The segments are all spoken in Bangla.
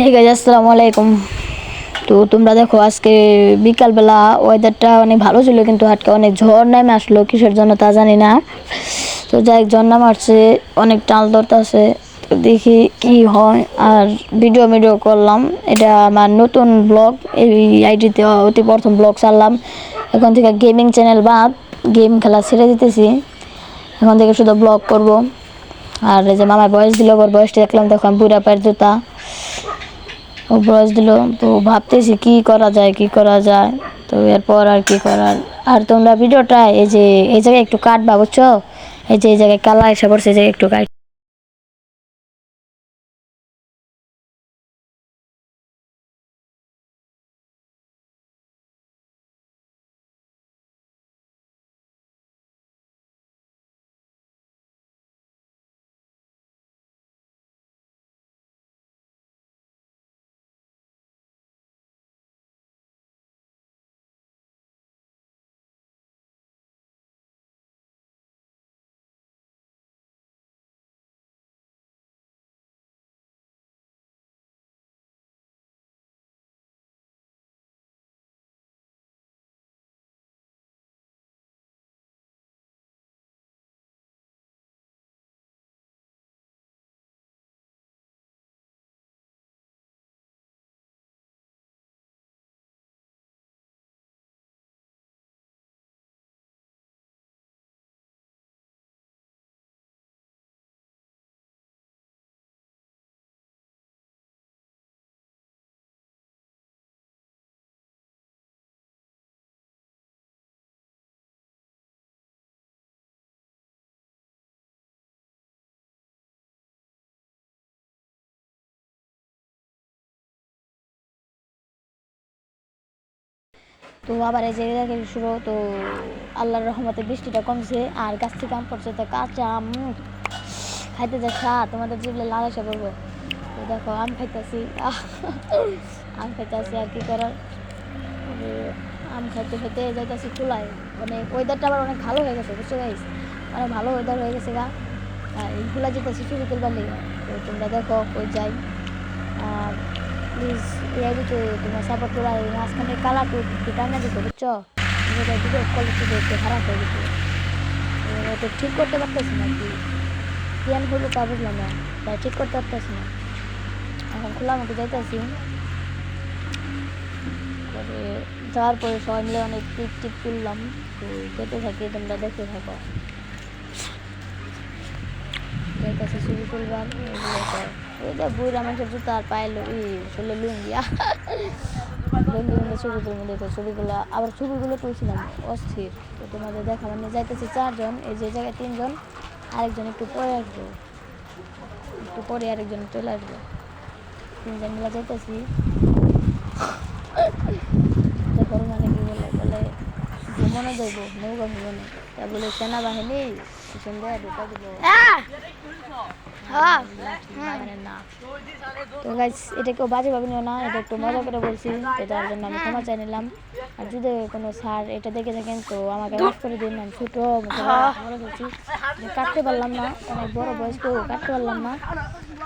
হে গাইস আসসালামু আলাইকুম। তো তোমরা দেখো আজকে বিকালবেলা ওয়েদারটা অনেক ভালো ছিল, কিন্তু আজকে অনেক ঝড় নেমে আসলো, কিসের জন্য তা জানি না। তো যাই ঝড় নাম আসছে, অনেক টাল ধরতেছে, তো দেখি কি হয়। আর ভিডিও করলাম, এটা আমার নতুন ব্লগ, এই আইডিতে অতি প্রথম ব্লগ ছাড়লাম। এখন থেকে গেমিং চ্যানেল বাদ, গেম খেলা ছেড়ে দিতেছি, এখন থেকে শুধু ব্লগ করব। আর এই যে মামার বয়স দিল, ওর বয়সটা দেখলাম, দেখো আমি বুড়া পায়ের জুতা ও বয়স দিল। তো ভাবতেছি কি করা যায়। তো এরপর আর কি করার। আর তোমরা ভিডিওটা এই যে এই জায়গায় একটু কাটবা, বুঝছো? এই যে এই জায়গায় কালা এসে পড়ছে, এই জায়গায় একটু কাট। তো আবার এই যে দেখে শুরু, তো আল্লাহর রহমতে বৃষ্টিটা কমছে, আর গাছ থেকে আম পড়ছে, তো কাঁচা আম খাইতে যাচ্ছা, তোমাদের জিভলে লাল এসে পড়বো। তো দেখো আম খাইতেছি, আর কি করার। আম খাইতে খাইতে যাইতেছি চুলায়। মানে ওয়েদারটা আবার অনেক ভালো হয়ে গেছে, বুঝছো গাইস? অনেক ভালো ওয়েদার হয়ে গেছে গা। আর এই খোলা যেতেছি ছবি তুলবার লেগে। তো তোমরা দেখো ওই যাই, আর প্লিজ এই তো তোমার সাপোর্ট করা, এই মাঝখানে কালারটা একটু টাইনা দিতে, বুঝছো? ভিডিও কোয়ালিটি একটু খারাপ হয়ে গেছে, তো ঠিক করতে পারতেছি না। কি কেন হলো তা বুঝলাম না, তাই ঠিক করতে পারতেছি না। এখন খোলা মুখে যাইতেছি, পরে যাওয়ার পরে সবাই মিলে অনেক টিপ তুললাম। তো যেতে থাকি, তোমরা দেখতে থাকো। যাইতেছি ছবি তুলবার, ওই যে বুড়া মানুষের জুতা আর পায়ে শরীরে লুঙ্গিয়া লুঙ্গি ছবি তুলবো। দেখো ছবিগুলো, আবার ছবিগুলো তুলছিলাম অস্থির। তো তোমাদের দেখা মানে যাইতেছি 4 জন, এই যে জায়গায় 3 জন, আরেকজন একটু পরে আসবো, একটু পরে আরেকজন চলে আসবো, 3 জন মিলে যাইতেছি। দেখো মানে কি বলে ভ্রমণে যাইব, নৌকা ভ্রমণে, তা বলে সেনাবাহিনী পিছন দেওয়া ঢুকা দিব। না তো গাইস, এটা কেউ বাজে ভাবিনি না, এটা একটু মজা করে বলছি, তো তার জন্য আমি ক্ষমা চাই নিলাম। আর যদি কোনো স্যার এটা দেখে থাকেন তো আমাকে মাফ করে দিন, আমি ছোটো বড় বলছি, কাটতে পারলাম না, অনেক বড় বয়স তো কাটতে পারলাম না,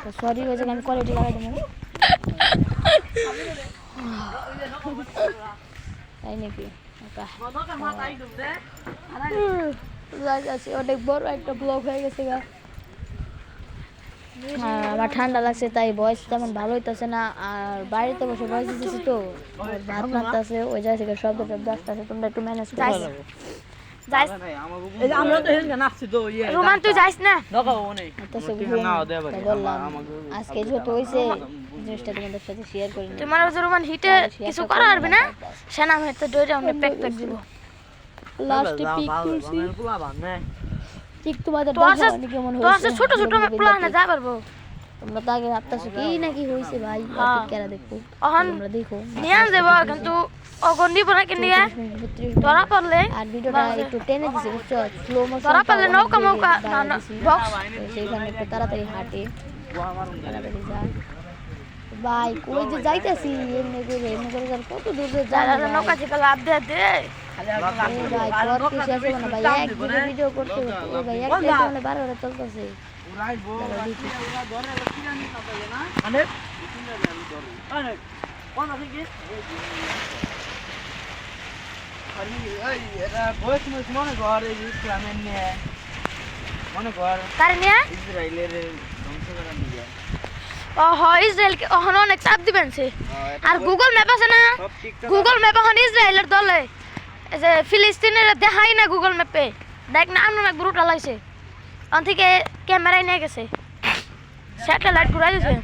তো সরি, ওই জন্য আমি কোয়ালিটি লাগাই দেবো। তাই নাকি? অনেক বড় একটা ব্লগ হয়ে গেছে গা। আমার ঠান্ডা লাগছে, তাই ভয়েস তেমন ভালো হইতেছে না। আর বাড়িতে বসে ভয়েস দিতেছি, তো ভাত নাড়তেছে, ওই জায়গা থেকে শব্দ আসতেছে, তোমরা একটু ম্যানেজ করো। রোমান তুই যাইস না, আজকে যেহেতু হয়েছে জিনিসটা তোমাদের সাথে শেয়ার করি। তোমার রোমান হিটে কিছু করা পারবে না, সেনা হয়তো ডোরে আমরা প্যাক দিব। লাস্টে পিক তুলছি, ঠিক তোমাদের দেখানি কেমন হয়েছে। ছোট প্ল্যান না যা পারবো, তোমরা তো আগে ভাবতেছো কি নাকি হয়েছে ভাই, কেরা দেখো তোমরা দেখো নিয়ে দেবো, কিন্তু অগন্ডি পরে কিনে ধরা পড়লে। আর ভিডিওটা একটু টেনে দিছি, বুঝছো? স্লো মোশন ধরা পড়লে নৌকা বক্স, সেইখানে একটু তাড়াতাড়ি হাঁটে, তাড়াতাড়ি যায় ভাই। কই যে যাইতেছি এমনি করে কত দূর যায়, নৌকা থেকে লাভ দে ভাই, পর কি শেষ হবে না ভাই, একদিকে ভিডিও করতে ভাই, একটা মানে 12 চলতেছে। কোন আছে কি এই এটা বয়স মনে ঘর এই ইসলামের নিয়ে মনে ঘর কার নিয়ে ইসরায়েলের ধ্বংস করা নিয়ে ইসরায়েলকে ওখানে অনেক চাপ দিবেন সে আর গুগল ম্যাপ আছে না গুগল ম্যাপ এখন ইসরায়েলের দলে এই যে ফিলিস্তিনের দেখাই না গুগল ম্যাপে দেখ না আমরা গ্রুপটা লাইছে ওখান থেকে ক্যামেরায় নিয়ে গেছে স্যাটেলাইট ঘুরাই দিয়েছে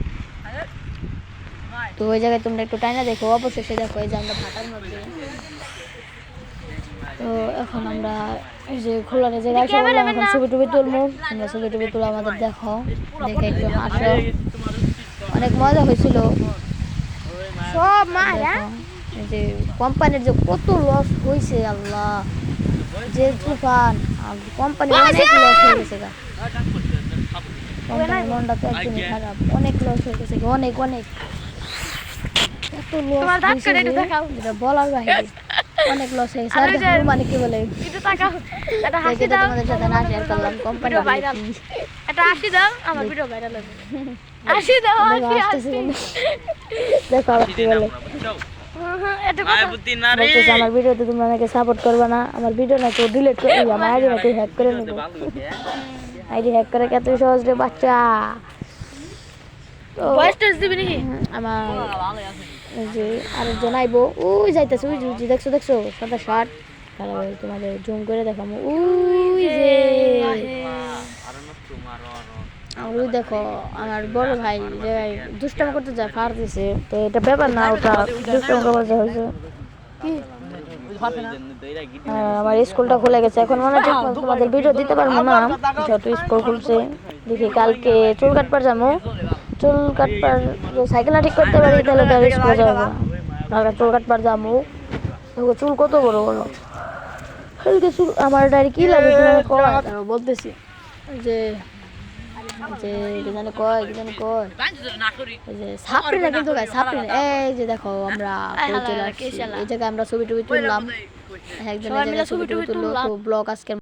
তো ওই জায়গায় তোমরা একটু টাইনা দেখো অবশেষে দেখো এই যে আমরা ভাটার মধ্যে তো এখন আমরা এই যে খোলার জায়গায় এসে বললাম এখন ছবি টবি তুলবো তোমরা ছবি টবি তুলে আমাদের দেখো দেখে একটু হাসো অনেক মজা হয়েছিল সব মায়া এই যে কোম্পানির যে কত লস হয়েছে আল্লাহ যে তুফান কোম্পানি অনেক লস হয়ে গেছে গা কোম্পানির মনটা তো একদমই খারাপ অনেক লস হয়ে গেছে অনেক অনেক এত লস হয়েছে যেটা বলার বাইরে অনেক লস হয়ে গেছে আর মানে কি বলে এটা তোমাদের সাথে না শেয়ার করলাম কোম্পানি ভাইরাল এটা আসি দাও আমার ভিডিও ভাইরাল হবে আসি দাও আসি দেখো আবার কি বলে আমার ভিডিওতে তোমরা আমাকে সাপোর্ট করবে না আমার ভিডিও না কেউ ডিলিট করে আমার আইডি না কেউ হ্যাক করে নেবো আইডি হ্যাক করে কত সহজ রে বাচ্চা আমার এই যে আরেকজন আইবো ওই যাইতেছে ওই যে দেখছো দেখছো সাদা শার্ট তোমাদের জুম করে দেখাবো ওই যে আর ওই দেখো আমার বড় ভাই যে দুষ্টামি করতে যায় ফার দিছে তো এটা ব্যাপার না ওটা দুষ্টামি করতে হয়েছে কি আমার স্কুলটা খুলে গেছে এখন মনে হয় তোমাদের ভিডিও দিতে পারবো না যেহেতু স্কুল খুলছে দেখি কালকে চুল কাটবার যাবো চুল কাটবার সাইকেলটা ঠিক করতে পারি তাহলে তো স্কুলে যাবো না চুল কাটবার যাবো চুল কত বড় বড় কালকে চুল আমার ডায়েরি কি লাগে বলতেছি যে সাপড়ি না কিন্তু সাপড়ি না এই যে দেখো আমরা এই জায়গায় আমরা ছবি টবি তুললাম একজন ছবি টবি তুললো তো ব্লগ আজকে